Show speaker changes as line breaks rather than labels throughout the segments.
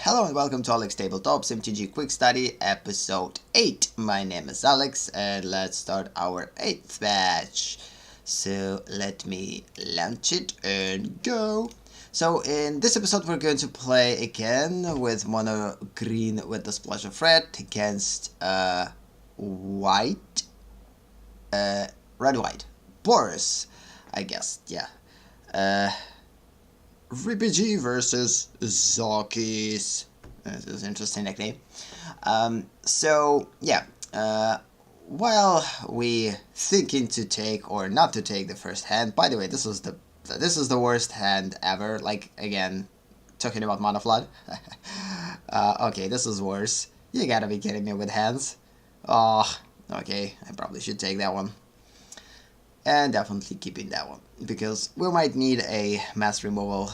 Hello and welcome to AleksTabletops MTG Quick Study episode 8. My name is Alex and let's start our 8th match. So let me launch it and go. So in this episode we're going to play again with mono green with the splash of red against white, red-white, Boros, I guess, yeah. RPG versus Zockies. This is an interesting nickname. While we thinking to take or not to take the first hand, by the way, this is the worst hand ever. Like again, talking about Mana Flood. Okay, this is worse. You gotta be kidding me with hands. Oh, okay, I probably should take that one. And definitely keeping that one, because we might need a mass removal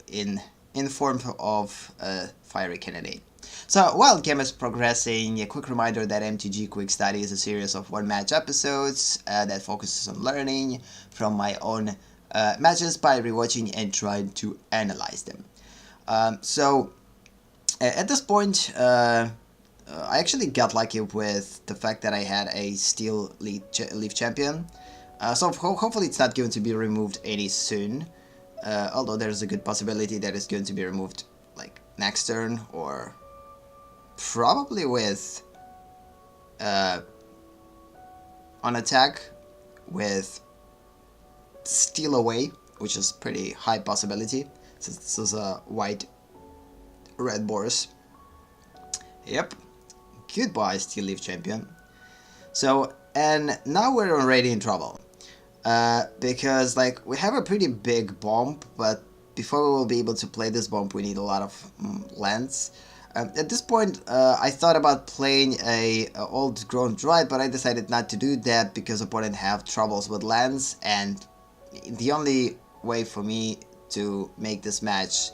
in form of a fiery candidate. So while the game is progressing, a quick reminder that MTG Quick Study is a series of one-match episodes that focuses on learning from my own matches by rewatching and trying to analyze them. At this point, I actually got lucky with the fact that I had a Steel Leaf Champion, so hopefully it's not going to be removed any soon, although there's a good possibility that it's going to be removed like next turn, or probably with on attack with Steal Away, which is pretty high possibility since this is a white-red Boros. Yep. Goodbye, Steel Leaf Champion. So, and now we're already in trouble. Because, like, we have a pretty big bomb, but before we will be able to play this bomb, we need a lot of lands. At this point, I thought about playing a old grown Druid, but I decided not to do that because opponent have troubles with lands, and the only way for me to make this match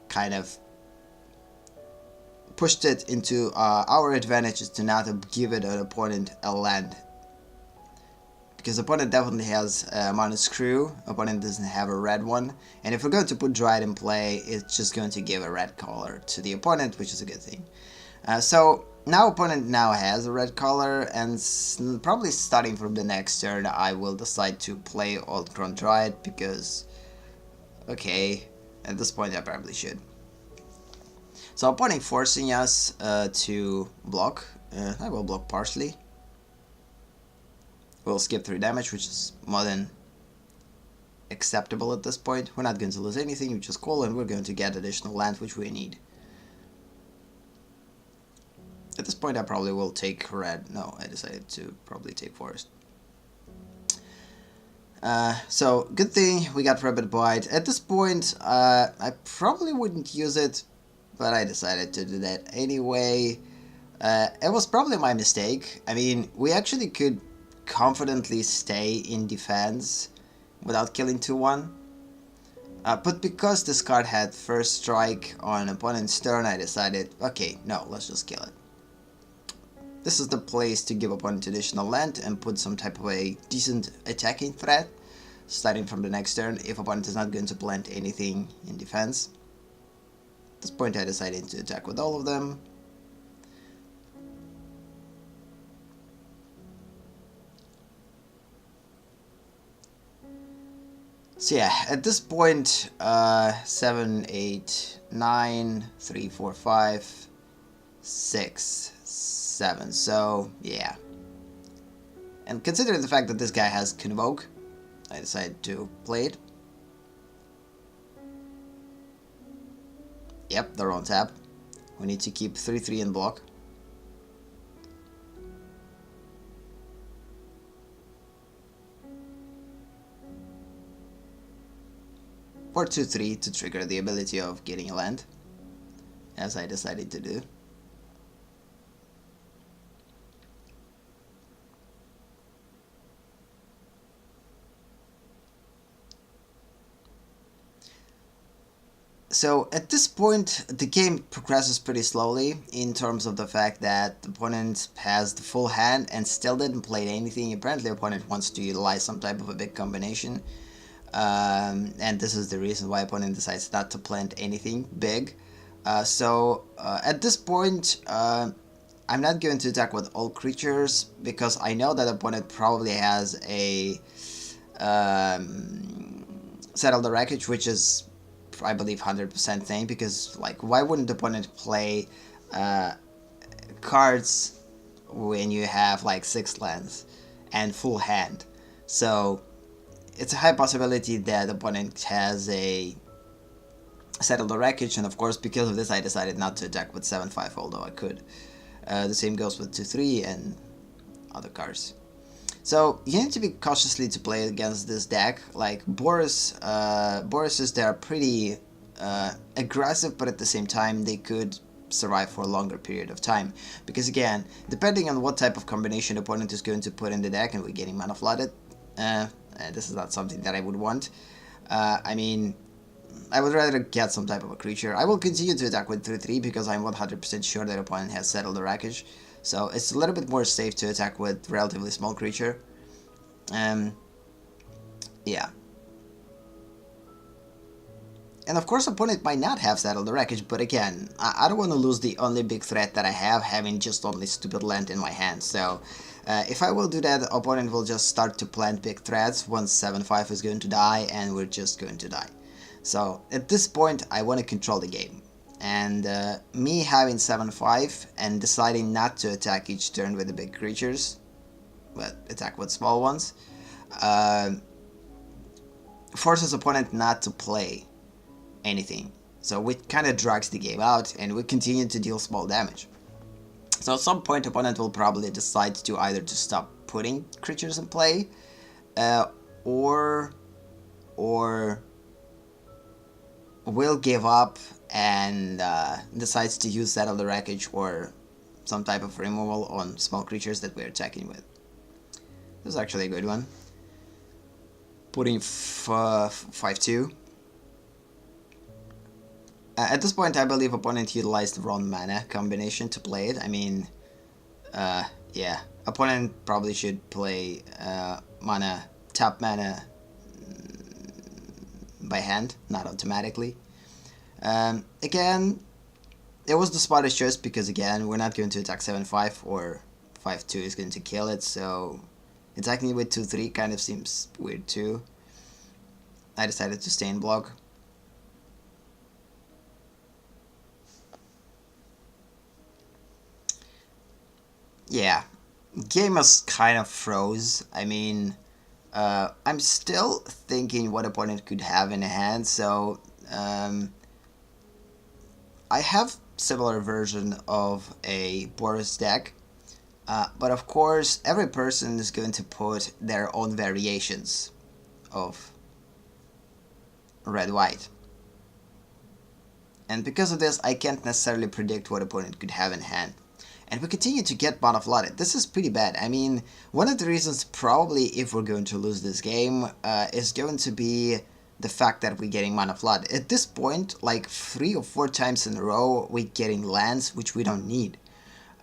kind of pushed it into our advantage is to not give it an opponent a land, because opponent definitely has Mana Screw, opponent doesn't have a red one, and if we're going to put Druid in play, it's just going to give a red color to the opponent, which is a good thing. So now opponent now has a red color, and probably starting from the next turn I will decide to play Old Grown Druid, because okay, at this point I probably should. So opponent forcing us to block. I will block partially. We'll skip 3 damage, which is more than acceptable at this point. We're not going to lose anything, we just call and we're going to get additional land, which we need. At this point I probably will take red. No, I decided to probably take forest. So good thing we got Rabbit Bite. At this point I probably wouldn't use it, but I decided to do that anyway. It was probably my mistake. I mean, we actually could confidently stay in defense without killing 2-1. But because this card had first strike on opponent's turn, I decided, okay, no, let's just kill it. This is the place to give opponent additional land and put some type of a decent attacking threat starting from the next turn if opponent is not going to plant anything in defense. At this point I decided to attack with all of them. So yeah, at this point 7, 8, 9, 3, 4, 5, 6, 7, so yeah. And considering the fact that this guy has Convoke, I decided to play it. Yep, they're on tap. We need to keep 3-3 in block. Or 2-3 to trigger the ability of getting a land, as I decided to do. So at this point the game progresses pretty slowly in terms of the fact that the opponent has the full hand and still didn't play anything. Apparently the opponent wants to utilize some type of a big combination. And this is the reason why opponent decides not to plant anything big. At this point, I'm not going to attack with all creatures because I know that opponent probably has a Settle the Wreckage, which is, I believe, 100% thing, because, like, why wouldn't the opponent play cards when you have, like, 6 lands and full hand? So, it's a high possibility that the opponent has a Settle the Wreckage, and of course, because of this, I decided not to attack with 7-5, although I could. The same goes with 2-3 and other cards. So you need to be cautiously to play against this deck. Like Boros, Boroses, they are pretty aggressive, but at the same time they could survive for a longer period of time. Because again, depending on what type of combination the opponent is going to put in the deck, and we're getting mana flooded, this is not something that I would want. I mean, I would rather get some type of a creature. I will continue to attack with 3-3 because I'm 100% sure that opponent has settled the wreckage. So it's a little bit more safe to attack with relatively small creature. Yeah. And of course opponent might not have settled the wreckage, but again, I don't want to lose the only big threat that I have, having just only stupid land in my hand. So if I will do that, opponent will just start to plant big threats once 7-5 is going to die, and we're just going to die. So at this point I want to control the game, and me having 7-5 and deciding not to attack each turn with the big creatures, but attack with small ones, forces opponent not to play anything. So it kind of drags the game out, and we continue to deal small damage. So at some point opponent will probably decide to either to stop putting creatures in play, or will give up and decides to use Settle the Wreckage or some type of removal on small creatures that we're attacking with. This is actually a good one. Putting 5-2. At this point I believe opponent utilized the wrong mana combination to play it. I mean, yeah, opponent probably should play tap mana by hand, not automatically. Again, it was the smartest choice because again, we're not going to attack 7-5 or 5-2 is going to kill it, so attacking it with 2-3 kind of seems weird too. I decided to stay in block. Yeah, game is kind of froze. I mean, I'm still thinking what opponent could have in hand, so I have similar version of a Boros deck, but of course every person is going to put their own variations of red-white. And because of this, I can't necessarily predict what opponent could have in hand. And we continue to get mana flooded. This is pretty bad. I mean, one of the reasons probably if we're going to lose this game is going to be the fact that we're getting mana flood. At this point, like 3 or 4 times in a row, we're getting lands which we don't need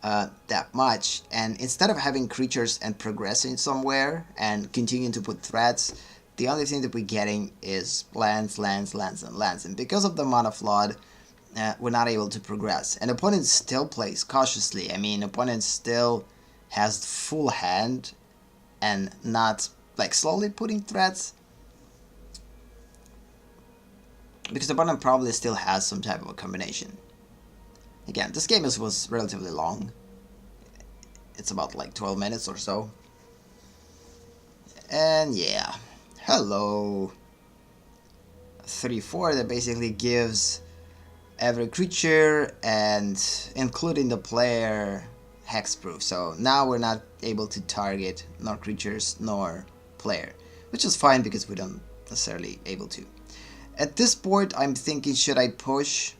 that much. And instead of having creatures and progressing somewhere and continuing to put threats, the only thing that we're getting is lands, lands, lands, and lands. And because of the mana flood, we're not able to progress. And opponent still plays cautiously. I mean, opponent still has full hand and not like slowly putting threats. Because the opponent probably still has some type of a combination. Again, this game was relatively long. It's about like 12 minutes or so. And yeah, hello. 3-4 that basically gives every creature and including the player hexproof. So now we're not able to target nor creatures nor player, which is fine because we don't necessarily able to. At this point I'm thinking, should I push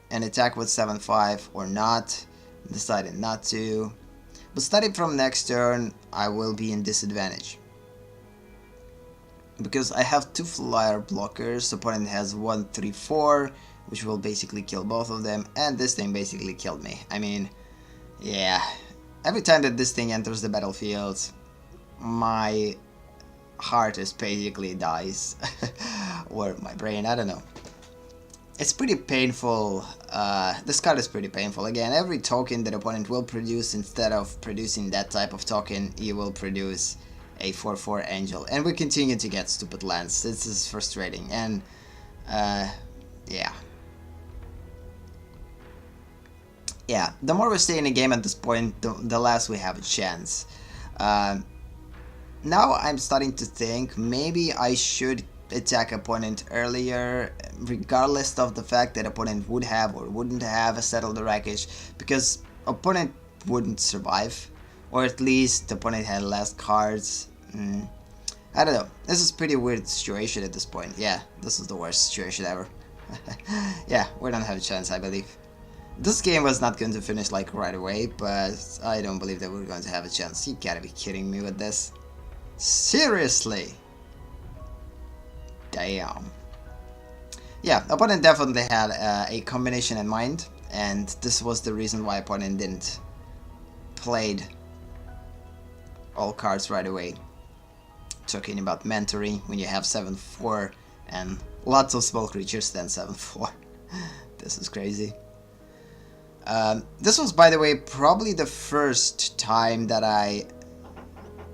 and attack with 7-5 or not? Decided not to. But starting from next turn I will be in disadvantage, because I have 2 flyer blockers. Opponent has 1-3-4, which will basically kill both of them, and this thing basically killed me. I mean, yeah, every time that this thing enters the battlefield, my heart is basically dies, or my brain, I don't know. It's pretty painful this card is pretty painful. Again, every token that opponent will produce, instead of producing that type of token, you will produce a 4/4 angel. And we continue to get stupid lands. This is frustrating. And yeah. Yeah, the more we stay in the game at this point, the less we have a chance. Now I'm starting to think maybe I should attack opponent earlier, regardless of the fact that opponent would have or wouldn't have settled the wreckage, because opponent wouldn't survive, or at least opponent had less cards. I don't know. This is a pretty weird situation at this point. Yeah, this is the worst situation ever. Yeah, we don't have a chance, I believe. This game was not going to finish like right away, but I don't believe that we're going to have a chance. You gotta be kidding me with this. Seriously? Damn. Yeah, opponent definitely had a combination in mind, and this was the reason why opponent didn't played all cards right away. Talking about mentoring when you have 7/4 and lots of small creatures than 7/4. This is crazy. This was, by the way, probably the first time that I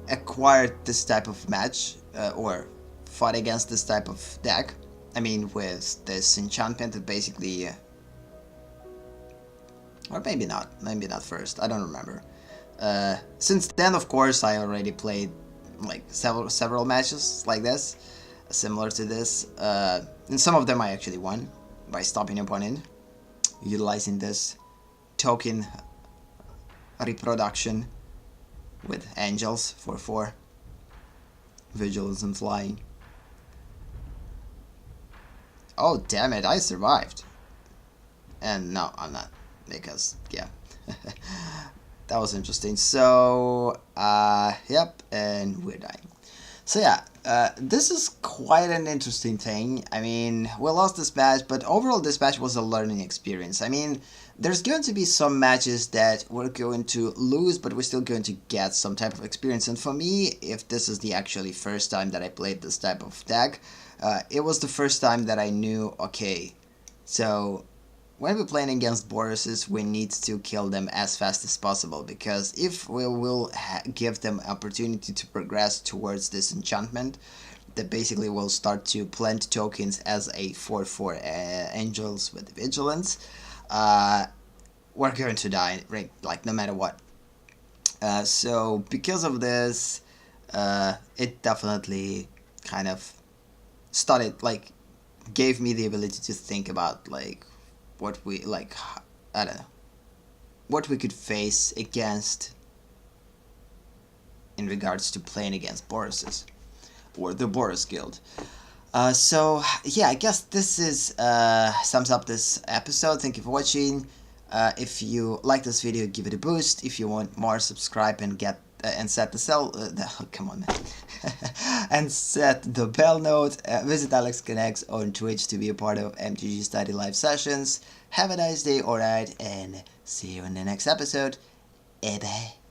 acquired this type of match, or fought against this type of deck. I mean, with this enchantment that basically, or maybe not first, I don't remember. Since then, of course, I already played like several matches like this, similar to this, and some of them I actually won by stopping opponent, utilizing this token reproduction with angels for 4, vigilance and flying. Oh damn it, I survived. And no, I'm not, because yeah. That was interesting. So yep, and we're dying. So yeah, this is quite an interesting thing. I mean, we lost this match, but overall this match was a learning experience. I mean, there's going to be some matches that we're going to lose, but we're still going to get some type of experience. And for me, if this is the actually first time that I played this type of deck, it was the first time that I knew, okay, so when we're playing against Boroses, we need to kill them as fast as possible, because if we will give them opportunity to progress towards this enchantment, that basically will start to plant tokens as a 4/4 angels with vigilance, we're going to die, right? Like no matter what. So because of this, it definitely kind of started, like, gave me the ability to think about like what we, like, I don't know, what we could face against in regards to playing against Boroses or the Boros Guild. So yeah, I guess this is sums up this episode. Thank you for watching. If you like this video, give it a boost. If you want more, subscribe and get and set the come on, man. And set the bell note. Visit AleksConnects on Twitch to be a part of MTG Study live sessions. Have a nice day, alright, and see you in the next episode. Bye bye.